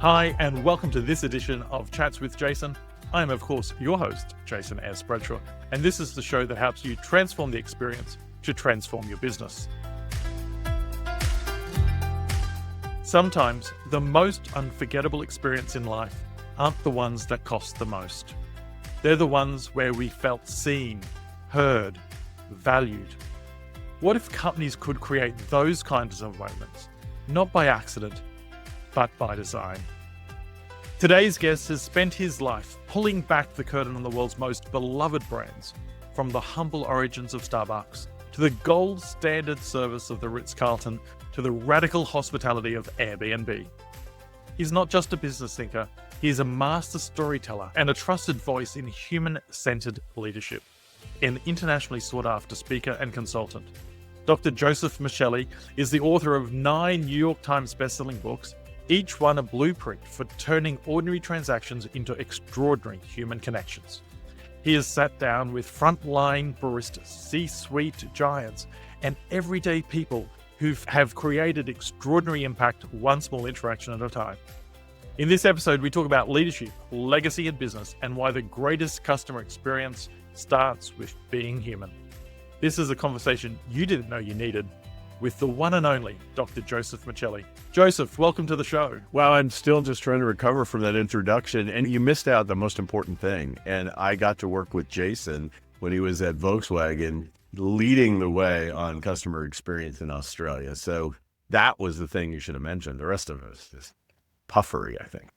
Hi, and welcome to this edition of Chats with Jason. I am, of course, your host, Jason S. Bradshaw, and this is the show that helps you transform the experience to transform your business. Sometimes the most unforgettable experience in life aren't the ones that cost the most. They're the ones where we felt seen, heard, valued. What if companies could create those kinds of moments, not by accident, but by design? Today's guest has spent his life pulling back the curtain on the world's most beloved brands, from the humble origins of Starbucks to the gold standard service of the Ritz-Carlton to the radical hospitality of Airbnb. He's not just a business thinker, he is a master storyteller and a trusted voice in human-centered leadership, an internationally sought-after speaker and consultant. Dr. Joseph Michelli is the author of 9 New York Times bestselling books, each one a blueprint for turning ordinary transactions into extraordinary human connections. He has sat down with frontline baristas, C-suite giants, and everyday people who have created extraordinary impact one small interaction at a time. In this episode, we talk about leadership, legacy in business, and why the greatest customer experience starts with being human. This is a conversation you didn't know you needed, with the one and only Dr. Joseph Michelli. Joseph, welcome to the show. Well, I'm still just trying to recover from that introduction, and you missed out the most important thing. And I got to work with Jason when he was at Volkswagen, leading the way on customer experience in Australia. So that was the thing you should have mentioned. The rest of it is just puffery, I think.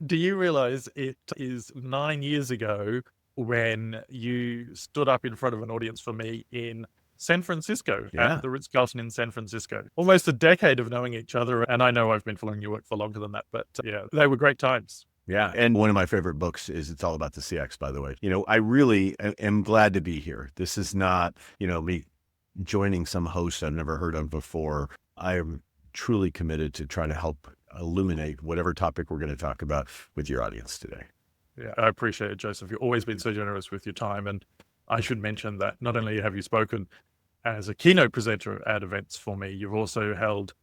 Do you realize it is 9 years ago when you stood up in front of an audience for me in San Francisco, at the Ritz-Carlton in San Francisco? Almost a decade of knowing each other, and I know I've been following your work for longer than that, but they were great times. Yeah, and one of my favorite books is It's All About the CX, by the way. I really am glad to be here. This is not, me joining some host I've never heard of before. I am truly committed to trying to help illuminate whatever topic we're going to talk about with your audience today. Yeah, I appreciate it, Joseph. You've always been so generous with your time, and I should mention that not only have you spoken as a keynote presenter at events for me, you've also held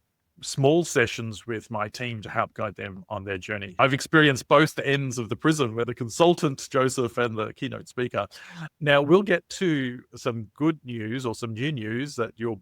small sessions with my team to help guide them on their journey. I've experienced both ends of the prism, where the consultant, Joseph, and the keynote speaker. Now, we'll get to some good news or some new news that your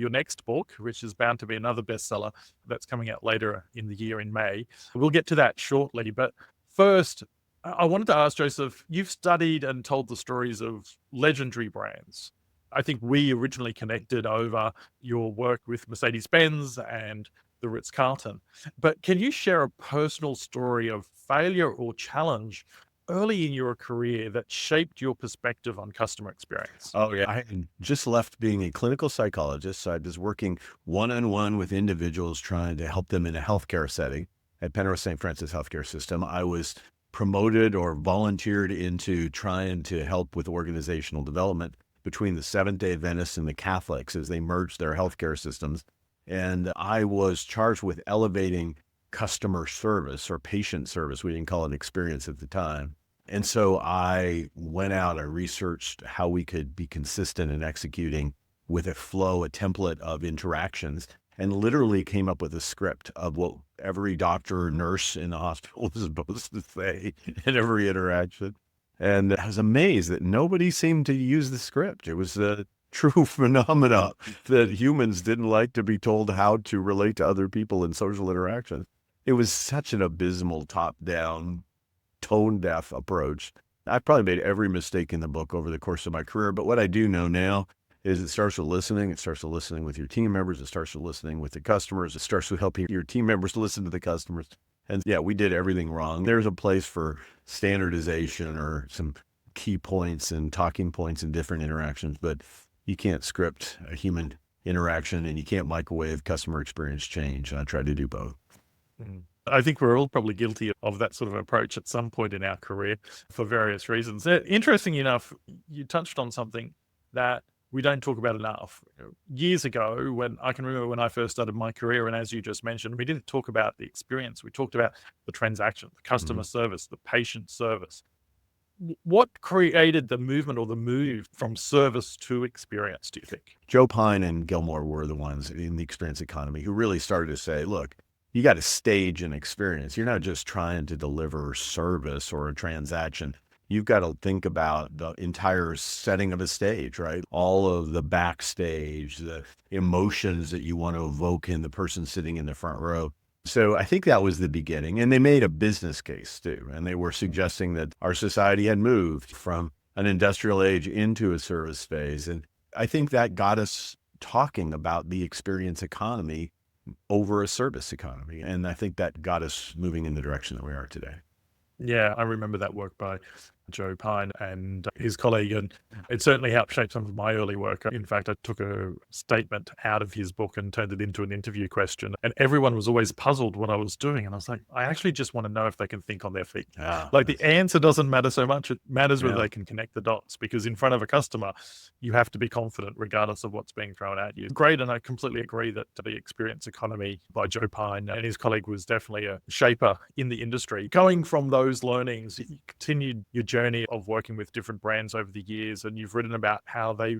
next book, which is bound to be another bestseller that's coming out later in the year in May. We'll get to that shortly. But first, I wanted to ask Joseph, you've studied and told the stories of legendary brands. I think we originally connected over your work with Mercedes-Benz and the Ritz-Carlton. But can you share a personal story of failure or challenge early in your career that shaped your perspective on customer experience? Oh, yeah. I had just left being a clinical psychologist. So I was working one-on-one with individuals trying to help them in a healthcare setting at Penrose St. Francis Healthcare System. I was promoted or volunteered into trying to help with organizational development between the Seventh-day Adventists and the Catholics as they merged their healthcare systems. And I was charged with elevating customer service or patient service. We didn't call it experience at the time. And so I went out, I researched how we could be consistent in executing with a flow, a template of interactions, and literally came up with a script of what every doctor or nurse in the hospital was supposed to say in every interaction. And I was amazed that nobody seemed to use the script. It was a true phenomena that humans didn't like to be told how to relate to other people in social interactions. It was such an abysmal top-down, tone-deaf approach. I probably made every mistake in the book over the course of my career, but what I do know now is it starts with listening. It starts with listening with your team members. It starts with listening with the customers. It starts with helping your team members listen to the customers. And yeah, we did everything wrong. There's a place for standardization or some key points and talking points in different interactions, but you can't script a human interaction and you can't microwave customer experience change. I try to do both. I think we're all probably guilty of that sort of approach at some point in our career for various reasons. Interesting enough, you touched on something that we don't talk about enough. Years ago, when I can remember when I first started my career, and as you just mentioned, we didn't talk about the experience. We talked about the transaction, the customer service, the patient service. What created the movement or the move from service to experience, do you think? Joe Pine and Gilmore were the ones in the experience economy who really started to say, look, you got to stage an experience. You're not just trying to deliver service or a transaction. You've got to think about the entire setting of a stage, right? All of the backstage, the emotions that you want to evoke in the person sitting in the front row. So I think that was the beginning. And they made a business case too. And they were suggesting that our society had moved from an industrial age into a service phase. And I think that got us talking about the experience economy over a service economy. And I think that got us moving in the direction that we are today. Yeah, I remember that work by Joe Pine and his colleague, and it certainly helped shape some of my early work. In fact, I took a statement out of his book and turned it into an interview question, and everyone was always puzzled what I was doing. And I was like, I actually just want to know if they can think on their feet. Yeah, Like the answer doesn't matter so much. It matters whether yeah. they can connect the dots, because in front of a customer, you have to be confident regardless of what's being thrown at you. Great. And I completely agree that the experience economy by Joe Pine and his colleague was definitely a shaper in the industry. Going from those learnings, you continued your journey of working with different brands over the years, and you've written about how they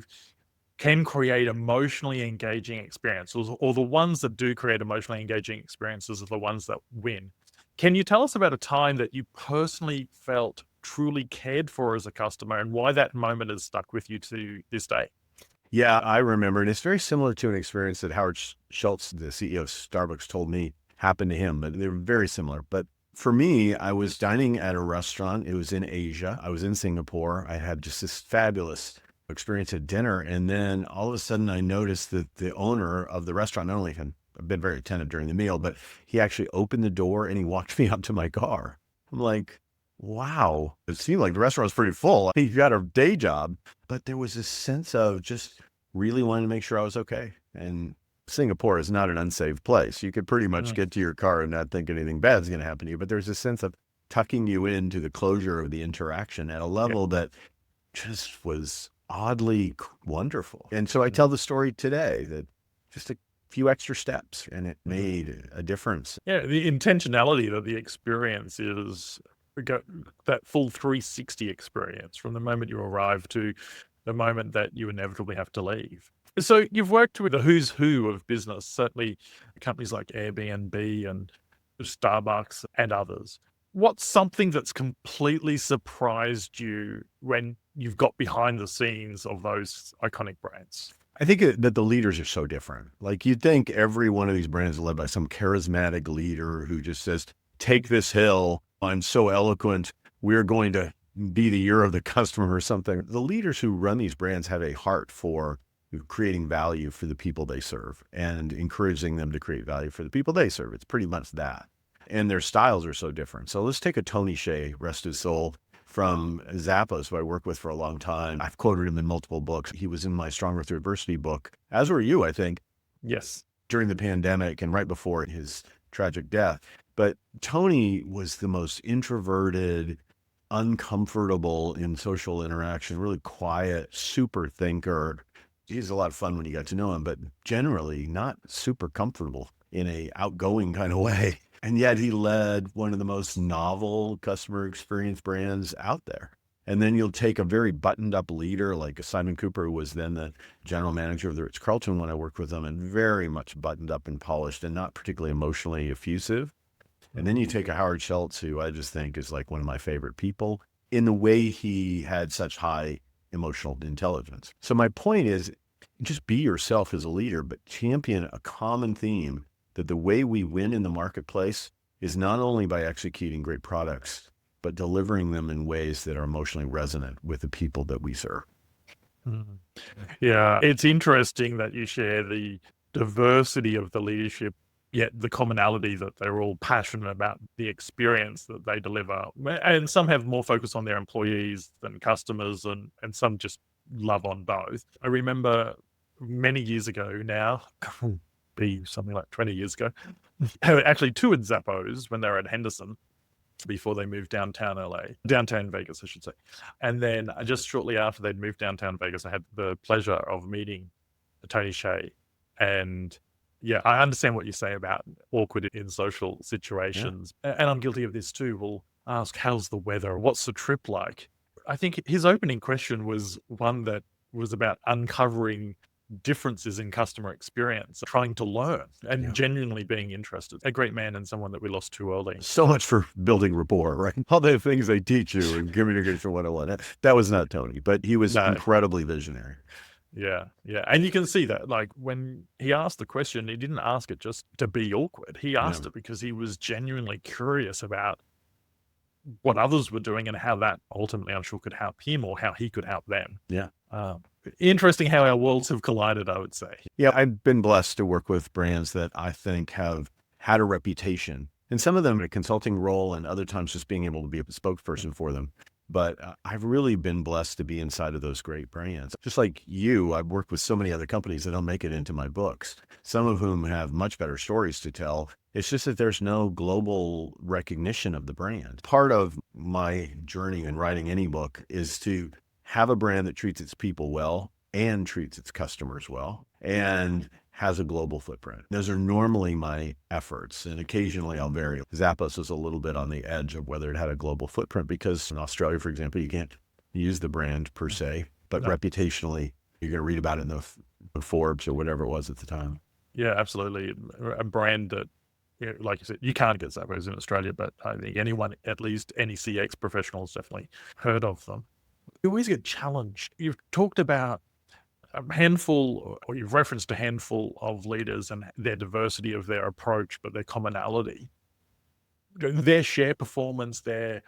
can create emotionally engaging experiences, or the ones that do create emotionally engaging experiences are the ones that win. Can you tell us about a time that you personally felt truly cared for as a customer and why that moment has stuck with you to this day? Yeah, I remember. And it's very similar to an experience that Howard Schultz, the CEO of Starbucks, told me happened to him, but they were very similar. But for me, I was dining at a restaurant. It was in Asia. I was in Singapore. I had just this fabulous experience at dinner. And then all of a sudden I noticed that the owner of the restaurant not only had been very attentive during the meal, but he actually opened the door and he walked me up to my car. I'm like, wow. It seemed like the restaurant was pretty full. He got a day job, but there was this sense of just really wanting to make sure I was okay. And Singapore is not an unsafe place. You could pretty much get to your car and not think anything bad is going to happen to you. But there's a sense of tucking you into the closure of the interaction at a level that just was oddly wonderful. And so I tell the story today that just a few extra steps and it made a difference. Yeah, the intentionality that the experience is that full 360 experience from the moment you arrive to the moment that you inevitably have to leave. So you've worked with the who's who of business, certainly companies like Airbnb and Starbucks and others. What's something that's completely surprised you when you've got behind the scenes of those iconic brands? I think that the leaders are so different. Like you'd think every one of these brands is led by some charismatic leader who just says, take this hill. I'm so eloquent. We're going to be the year of the customer or something. The leaders who run these brands have a heart for creating value for the people they serve and encouraging them to create value for the people they serve. It's pretty much that. And their styles are so different. So let's take a Tony Hsieh, rest his soul, from Zappos, who I worked with for a long time. I've quoted him in multiple books. He was in my Stronger Through Adversity book, as were you, I think. Yes. During the pandemic and right before his tragic death. But Tony was the most introverted, uncomfortable in social interaction, really quiet, super thinker. He's a lot of fun when you got to know him, but generally not super comfortable in a outgoing kind of way. And yet he led one of the most novel customer experience brands out there. And then you'll take a very buttoned up leader like Simon Cooper, who was then the general manager of the Ritz-Carlton when I worked with him, and very much buttoned up and polished and not particularly emotionally effusive. And then you take a Howard Schultz, who I just think is like one of my favorite people in the way he had such high emotional intelligence. So my point is just be yourself as a leader, but champion a common theme that the way we win in the marketplace is not only by executing great products, but delivering them in ways that are emotionally resonant with the people that we serve. Yeah, it's interesting that you share the diversity of the leadership, yet the commonality that they're all passionate about the experience that they deliver. And some have more focus on their employees than customers, and some just love on both. I remember many years ago now, be something like 20 years ago, actually two at Zappos when they were at Henderson before they moved downtown Vegas, I should say. And then just shortly after they'd moved downtown Vegas, I had the pleasure of meeting Tony Hsieh. And yeah, I understand what you say about awkward in social situations. And I'm guilty of this too. We'll ask, how's the weather? What's the trip like? I think his opening question was one that was about uncovering differences in customer experience, trying to learn and Yeah. genuinely being interested. A great man and someone that we lost too early. So much for building rapport, right? All the things they teach you in communication 101. That was not Tony, but he was No. incredibly visionary. Yeah, yeah. And you can see that, like, when he asked the question, he didn't ask it just to be awkward. He asked Yeah. it because he was genuinely curious about what others were doing and how that ultimately, I'm sure, could help him or how he could help them. Yeah. Interesting how our worlds have collided, I would say. Yeah, I've been blessed to work with brands that I think have had a reputation, and some of them in a consulting role and other times just being able to be a spokesperson for them. But I've really been blessed to be inside of those great brands. Just like you, I've worked with so many other companies that don't make it into my books, some of whom have much better stories to tell. It's just that there's no global recognition of the brand. Part of my journey in writing any book is to have a brand that treats its people well and treats its customers well and has a global footprint. Those are normally my efforts, and occasionally I'll vary. Zappos is a little bit on the edge of whether it had a global footprint because in Australia, for example, you can't use the brand per se, but No. reputationally, you're going to read about it in the Forbes or whatever it was at the time. Yeah, absolutely. A brand that, like you said, you can't get Zappos in Australia, but I think anyone, at least any CX professionals, definitely heard of them. You always get challenged. You've talked about a handful, or you've referenced a handful of leaders and their diversity of their approach, but their commonality, their share performance, their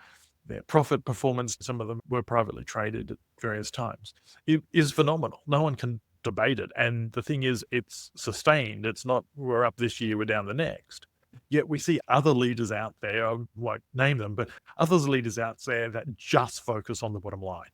profit performance, some of them were privately traded at various times, it is phenomenal. No one can debate it. And the thing is, it's sustained. It's not, we're up this year, we're down the next. Yet we see other leaders out there, I won't name them, but other leaders out there that just focus on the bottom line.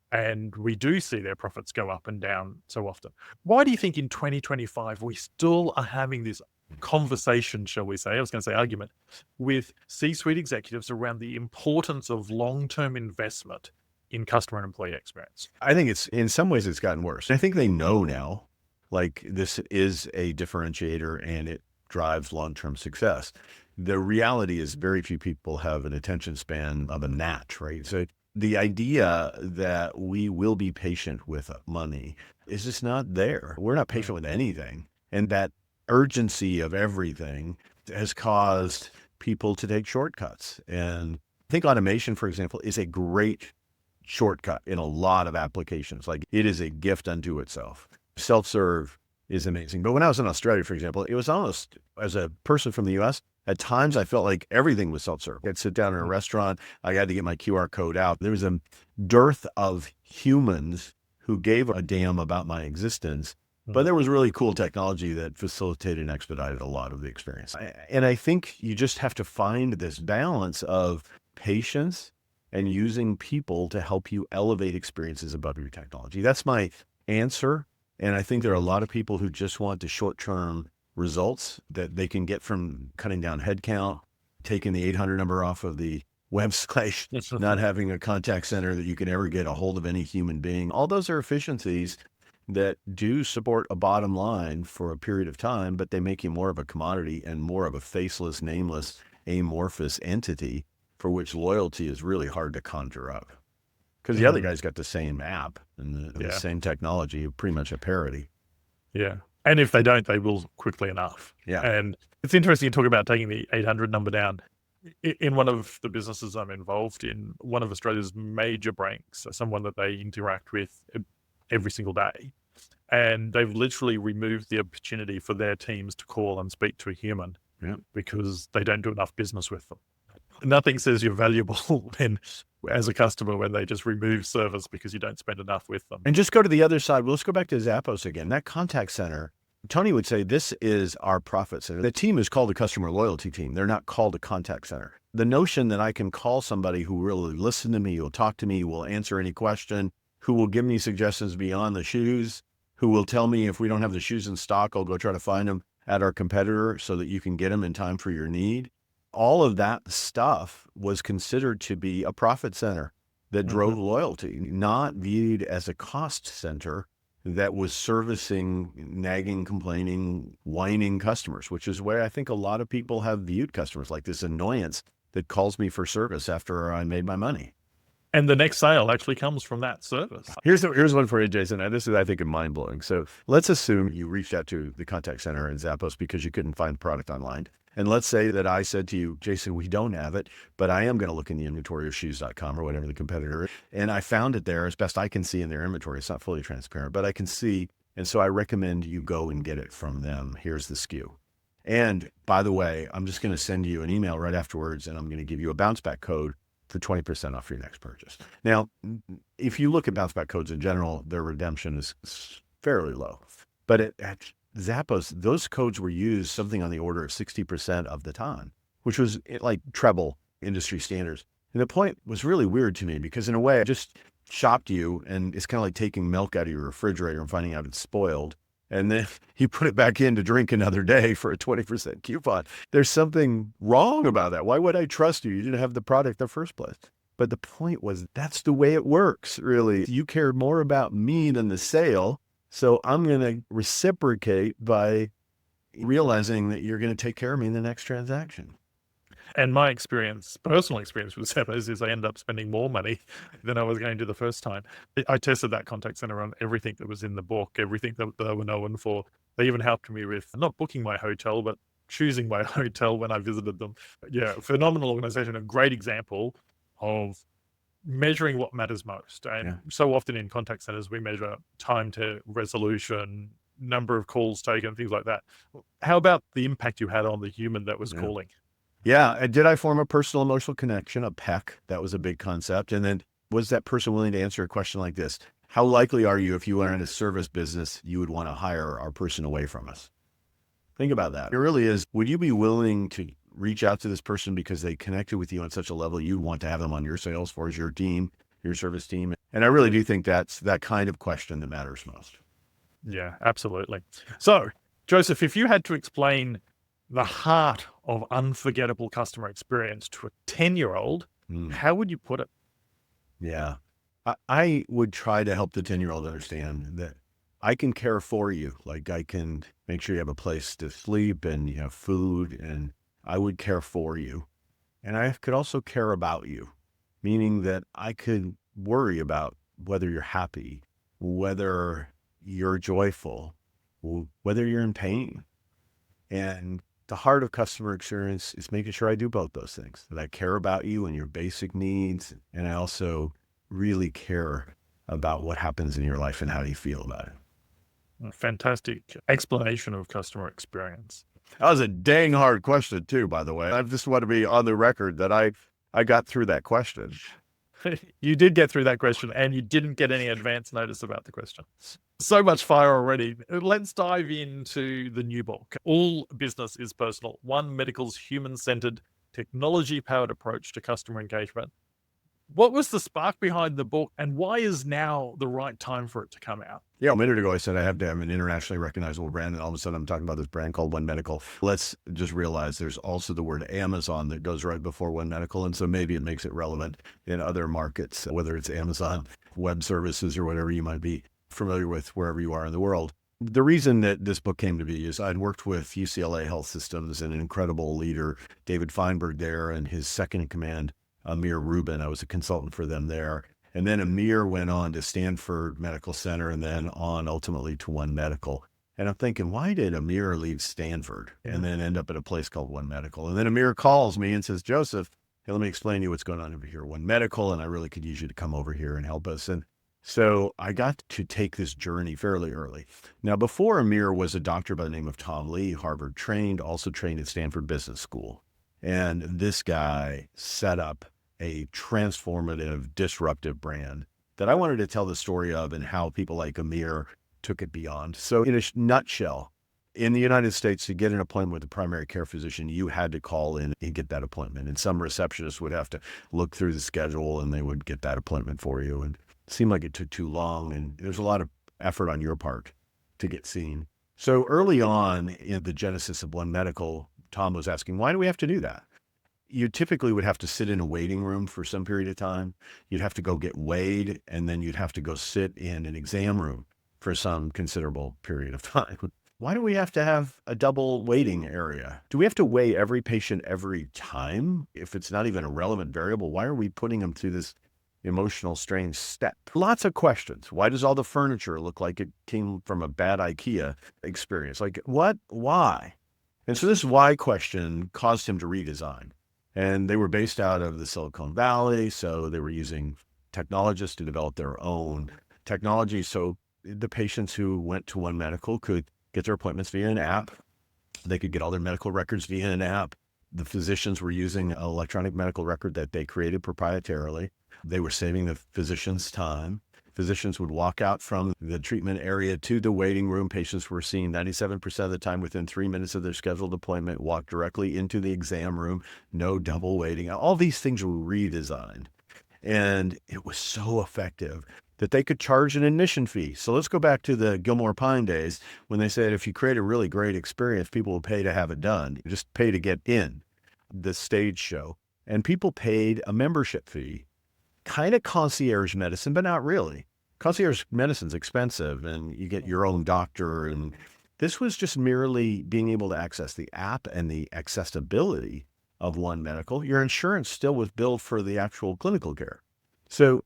And we do see their profits go up and down so often. Why do you think in 2025 we still are having this conversation, shall we say, I was going to say argument, with C-suite executives around the importance of long-term investment in customer and employee experience? I think in some ways it's gotten worse. I think they know now, like this is a differentiator and it drives long-term success. The reality is very few people have an attention span of a gnat, right? So the idea that we will be patient with money is just not there. We're not patient with anything. And that urgency of everything has caused people to take shortcuts. And I think automation, for example, is a great shortcut in a lot of applications. Like it is a gift unto itself. Self-serve is amazing. But when I was in Australia, for example, it was almost, as a person from the US, at times I felt like everything was self-serve. I'd sit down in a restaurant, I had to get my QR code out. There was a dearth of humans who gave a damn about my existence, but there was really cool technology that facilitated and expedited a lot of the experience. And I think you just have to find this balance of patience and using people to help you elevate experiences above your technology. That's my answer. And I think there are a lot of people who just want the short-term results that they can get from cutting down headcount, taking the 800 number off of the website, not having a contact center that you can ever get a hold of any human being. All those are efficiencies that do support a bottom line for a period of time, but they make you more of a commodity and more of a faceless, nameless, amorphous entity for which loyalty is really hard to conjure up. Because the other guy's got the same app and the same technology, pretty much a parody. Yeah. And if they don't, they will quickly enough. Yeah. And it's interesting you talk about taking the 800 number down. In one of the businesses I'm involved in, one of Australia's major banks, someone that they interact with every single day, and they've literally removed the opportunity for their teams to call and speak to a human because they don't do enough business with them. Nothing says you're valuable when, as a customer, when they just remove service because you don't spend enough with them. And just go to the other side. Well, let's go back to Zappos again. That contact center, Tony would say, this is our profit center. The team is called a customer loyalty team. They're not called a contact center. The notion that I can call somebody who will really listen to me, who will talk to me, who will answer any question, who will give me suggestions beyond the shoes, who will tell me if we don't have the shoes in stock, I'll go try to find them at our competitor so that you can get them in time for your need. All of that stuff was considered to be a profit center that drove loyalty, not viewed as a cost center that was servicing nagging, complaining, whining customers, which is where I think a lot of people have viewed customers, like this annoyance that calls me for service after I made my money. And the next sale actually comes from that service. Here's one for you, Jason. And this is, I think, mind blowing. So let's assume you reached out to the contact center in Zappos because you couldn't find the product online. And let's say that I said to you, Jason, we don't have it, but I am going to look in the inventory of shoes.com or whatever the competitor is. And I found it there as best I can see in their inventory. It's not fully transparent, but I can see. And so I recommend you go and get it from them. Here's the SKU. And by the way, I'm just going to send you an email right afterwards, and I'm going to give you a bounce back code for 20% off your next purchase. Now, if you look at bounce back codes in general, their redemption is fairly low. But at Zappos, those codes were used something on the order of 60% of the time, which was like treble industry standards. And the point was really weird to me because in a way I just shopped you, and it's kind of like taking milk out of your refrigerator and finding out it's spoiled. And then you put it back in to drink another day for a 20% coupon. There's something wrong about that. Why would I trust you? You didn't have the product in the first place. But the point was, that's the way it works, really. You care more about me than the sale. So I'm going to reciprocate by realizing that you're going to take care of me in the next transaction. And my personal experience with Zappos is I end up spending more money than I was going to the first time. I tested that contact center on everything that was in the book, everything that they were known for. They even helped me with not booking my hotel, but choosing my hotel when I visited them. Yeah, phenomenal organization, a great example of measuring what matters most. And so often in contact centers, we measure time to resolution, number of calls taken, things like that. How about the impact you had on the human that was calling? Yeah. And did I form a personal emotional connection, a PEC? That was a big concept. And then was that person willing to answer a question like this? How likely are you, if you were in a service business, you would want to hire our person away from us? Think about that. It really is. Would you be willing to reach out to this person because they connected with you on such a level you want to have them on your sales force, your team, your service team? And I really do think that's that kind of question that matters most. Yeah, absolutely. So, Joseph, if you had to explain the heart of unforgettable customer experience to a 10-year-old, how would you put it? Yeah. I would try to help the 10-year-old understand that I can care for you. Like I can make sure you have a place to sleep and you have food, and I would care for you. And I could also care about you, meaning that I could worry about whether you're happy, whether you're joyful, whether you're in pain. And the heart of customer experience is making sure I do both those things, that I care about you and your basic needs. And I also really care about what happens in your life and how you feel about it. A fantastic explanation of customer experience. That was a dang hard question too, by the way. I just want to be on the record that I got through that question. You did get through that question, and you didn't get any advance notice about the question. So much fire already. Let's dive into the new book. All Business is Personal. One Medical's human-centered, technology-powered approach to customer engagement. What was the spark behind the book, and why is now the right time for it to come out? Yeah, a minute ago I said I have to have an internationally recognizable brand, and all of a sudden I'm talking about this brand called One Medical. Let's just realize there's also the word Amazon that goes right before One Medical, and so maybe it makes it relevant in other markets, whether it's Amazon Web Services or whatever you might be familiar with wherever you are in the world. The reason that this book came to be is I'd worked with UCLA Health Systems and an incredible leader, David Feinberg there, and his second in command, Amir Rubin. I was a consultant for them there. And then Amir went on to Stanford Medical Center and then on ultimately to One Medical. And I'm thinking, why did Amir leave Stanford and then end up at a place called One Medical? And then Amir calls me and says, Joseph, hey, let me explain to you what's going on over here at One Medical. And I really could use you to come over here and help us. And so I got to take this journey fairly early. Now, before Amir was a doctor by the name of Tom Lee, Harvard trained, also trained at Stanford Business School. And this guy set up a transformative, disruptive brand that I wanted to tell the story of and how people like Amir took it beyond. So in a nutshell, in the United States, to get an appointment with a primary care physician, you had to call in and get that appointment. And some receptionists would have to look through the schedule and they would get that appointment for you. And it seemed like it took too long. And there's a lot of effort on your part to get seen. So early on in the genesis of One Medical, Tom was asking, why do we have to do that? You typically would have to sit in a waiting room for some period of time. You'd have to go get weighed, and then you'd have to go sit in an exam room for some considerable period of time. Why do we have to have a double waiting area? Do we have to weigh every patient every time? If it's not even a relevant variable, why are we putting them through this emotional strange step. Lots of questions. Why does all the furniture look like it came from a bad IKEA experience? Like what? Why? And so this why question caused him to redesign. And they were based out of the Silicon Valley. So they were using technologists to develop their own technology. So the patients who went to One Medical could get their appointments via an app. They could get all their medical records via an app. The physicians were using an electronic medical record that they created proprietarily. They were saving the physicians time. Physicians would walk out from the treatment area to the waiting room. Patients were seen 97% of the time within 3 minutes of their scheduled appointment, walk directly into the exam room, no double waiting. All these things were redesigned. And it was so effective that they could charge an admission fee. So let's go back to the Gilmore Pine days when they said, if you create a really great experience, people will pay to have it done. You just pay to get in the stage show. And people paid a membership fee, kind of concierge medicine, but not really. Concierge medicine's expensive and you get your own doctor. And this was just merely being able to access the app and the accessibility of One Medical. Your insurance still was billed for the actual clinical care. So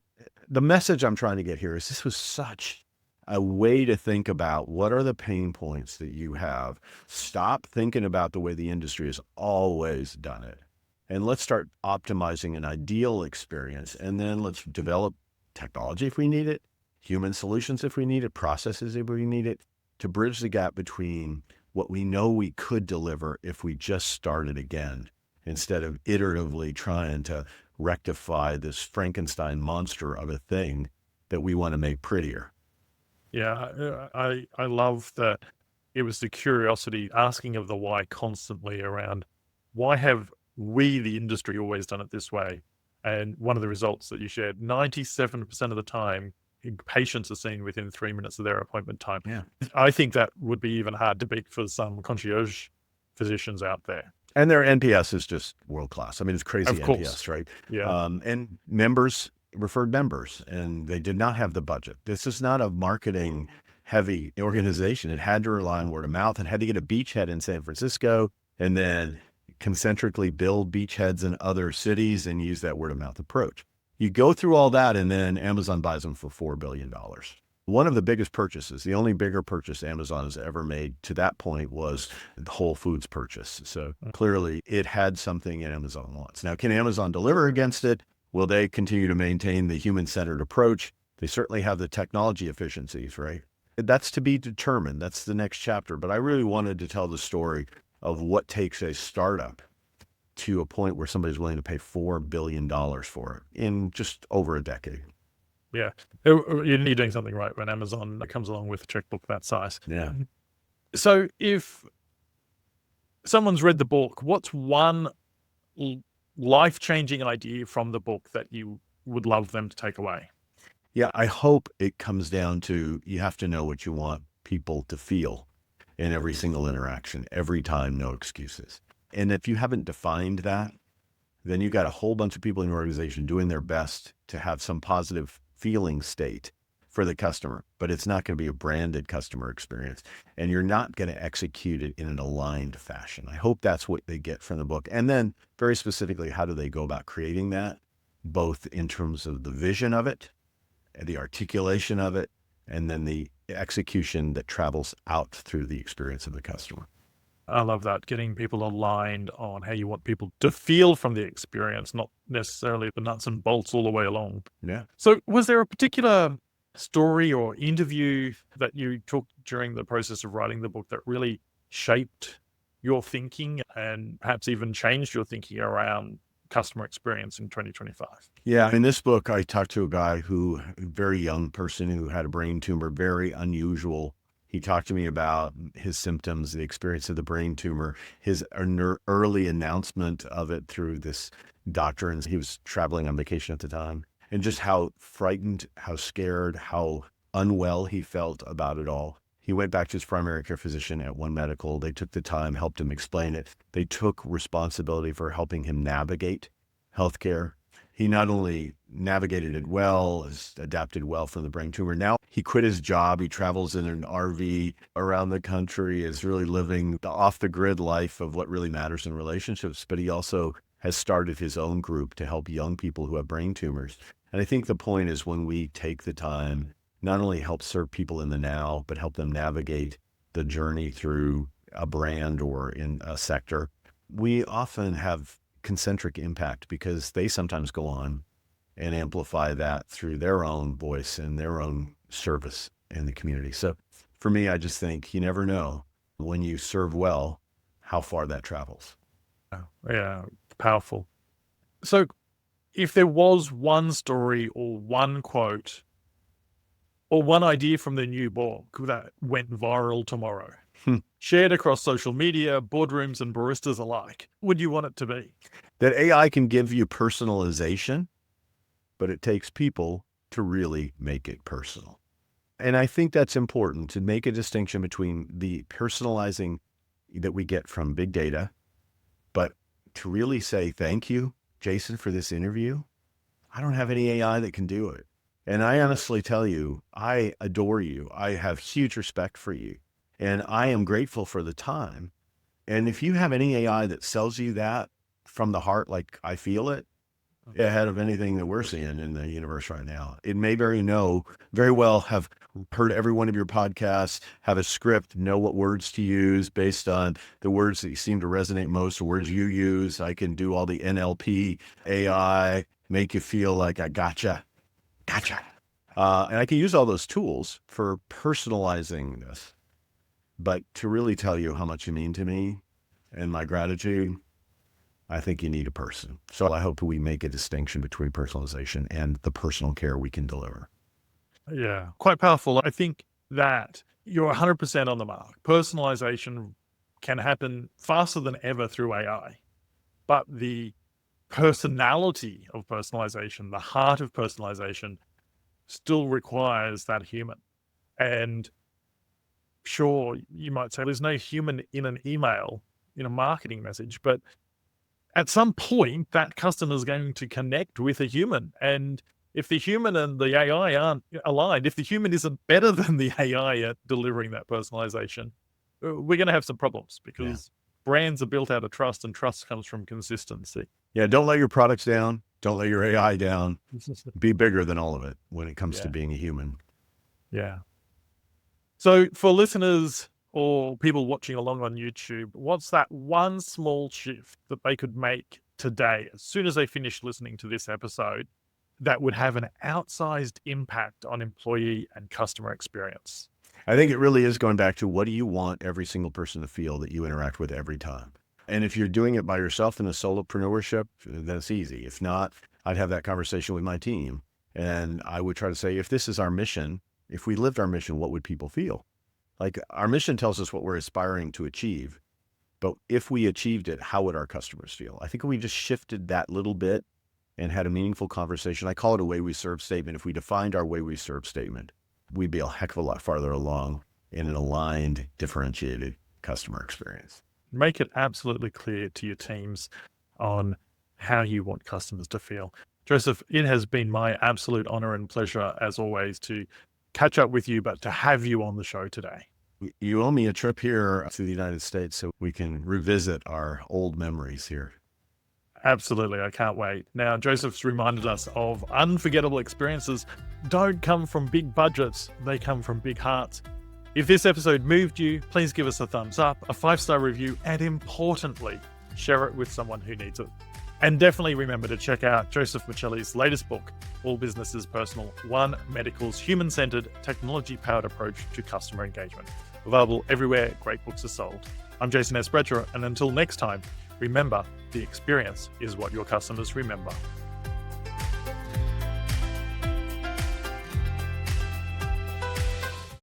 the message I'm trying to get here is this was such a way to think about what are the pain points that you have. Stop thinking about the way the industry has always done it. And let's start optimizing an ideal experience. And then let's develop technology if we need it, human solutions if we need it, processes if we need it, to bridge the gap between what we know we could deliver if we just started again, instead of iteratively trying to rectify this Frankenstein monster of a thing that we want to make prettier. Yeah, I love that it was the curiosity, asking of the why constantly around why have we, the industry, always done it this way? And one of the results that you shared, 97% of the time, patients are seen within 3 minutes of their appointment time. Yeah. I think that would be even hard to beat for some concierge physicians out there. And their NPS is just world-class. I mean, it's crazy Of course. NPS, right? Yeah. And members referred members, and they did not have the budget. This is not a marketing heavy organization. It had to rely on word of mouth and had to get a beachhead in San Francisco and then concentrically build beachheads in other cities and use that word of mouth approach. You go through all that and then Amazon buys them for $4 billion. One of the biggest purchases, the only bigger purchase Amazon has ever made to that point, was the Whole Foods purchase. So clearly it had something Amazon wants. Now, can Amazon deliver against it? Will they continue to maintain the human-centered approach? They certainly have the technology efficiencies, right? That's to be determined. That's the next chapter. But I really wanted to tell the story of what takes a startup to a point where somebody's willing to pay $4 billion for it in just over a decade. Yeah. You're doing something right when Amazon comes along with a checkbook that size. Yeah. So if someone's read the book, what's one life-changing idea from the book that you would love them to take away? Yeah, I hope it comes down to you have to know what you want people to feel in every single interaction, every time, no excuses. And if you haven't defined that, then you've got a whole bunch of people in your organization doing their best to have some positive feeling state for the customer, but it's not going to be a branded customer experience, and you're not going to execute it in an aligned fashion. I hope that's what they get from the book. And then very specifically, how do they go about creating that, both in terms of the vision of it, the articulation of it, and then the execution that travels out through the experience of the customer. I love that, getting people aligned on how you want people to feel from the experience, not necessarily the nuts and bolts all the way along. Yeah. So was there a particular story or interview that you took during the process of writing the book that really shaped your thinking and perhaps even changed your thinking around customer experience in 2025? Yeah. In this book, I talked to a guy a very young person who had a brain tumor, very unusual. He talked to me about his symptoms, the experience of the brain tumor, his early announcement of it through this doctor. And he was traveling on vacation at the time, and just how frightened, how scared, how unwell he felt about it all. He went back to his primary care physician at One Medical. They took the time, helped him explain it. They took responsibility for helping him navigate healthcare. He not only navigated it well, has adapted well from the brain tumor. Now he quit his job. He travels in an RV around the country, is really living the off the grid life of what really matters in relationships. But he also has started his own group to help young people who have brain tumors. And I think the point is when we take the time, not only help serve people in the now, but help them navigate the journey through a brand or in a sector, we often have concentric impact because they sometimes go on and amplify that through their own voice and their own service in the community. So for me, I just think you never know when you serve well, how far that travels. Yeah, powerful. So if there was one story or one quote or one idea from the new book that went viral tomorrow, shared across social media, boardrooms, and baristas alike, would you want it to be? That AI can give you personalization, but it takes people to really make it personal. And I think that's important to make a distinction between the personalizing that we get from big data, but to really say, thank you, Jason, for this interview. I don't have any AI that can do it. And I honestly tell you, I adore you. I have huge respect for you. And I am grateful for the time. And if you have any AI that sells you that from the heart, like I feel it, ahead of anything that we're seeing in the universe right now, it may very well have heard every one of your podcasts, have a script, know what words to use based on the words that seem to resonate most, the words you use. I can do all the NLP, AI, make you feel like I gotcha. And I can use all those tools for personalizing this. But to really tell you how much you mean to me and my gratitude, I think you need a person. So I hope we make a distinction between personalization and the personal care we can deliver. Yeah, quite powerful. I think that you're 100% on the mark. Personalization can happen faster than ever through AI, but the personality of personalization, the heart of personalization, still requires that human. And sure, you might say there's no human in an email, in a marketing message, but at some point that customer is going to connect with a human. And if the human and the AI aren't aligned, if the human isn't better than the AI at delivering that personalization, we're going to have some problems because brands are built out of trust, and trust comes from consistency. Yeah, don't let your products down. Don't let your AI down. Be bigger than all of it when it comes to being a human. Yeah. So for listeners or people watching along on YouTube, what's that one small shift that they could make today, as soon as they finish listening to this episode, that would have an outsized impact on employee and customer experience? I think it really is going back to, what do you want every single person to feel that you interact with every time? And if you're doing it by yourself in a solopreneurship, that's easy. If not, I'd have that conversation with my team. And I would try to say, if this is our mission, if we lived our mission, what would people feel? Like, our mission tells us what we're aspiring to achieve. But if we achieved it, how would our customers feel? I think we just shifted that little bit and had a meaningful conversation. I call it a way we serve statement. If we defined our way we serve statement, we'd be a heck of a lot farther along in an aligned, differentiated customer experience. Make it absolutely clear to your teams on how you want customers to feel. Joseph, it has been my absolute honor and pleasure, as always, to catch up with you, but to have you on the show today. You owe me a trip here to the United States so we can revisit our old memories here. Absolutely. I can't wait. Now, Joseph's reminded us of unforgettable experiences don't come from big budgets. They come from big hearts. If this episode moved you, please give us a thumbs up, a 5-star review, and importantly, share it with someone who needs it. And definitely remember to check out Joseph Michelli's latest book, All Business is Personal, One Medical's human-centered, technology-powered approach to customer engagement. Available everywhere great books are sold. I'm Jason S. Bradshaw, and until next time, remember, the experience is what your customers remember.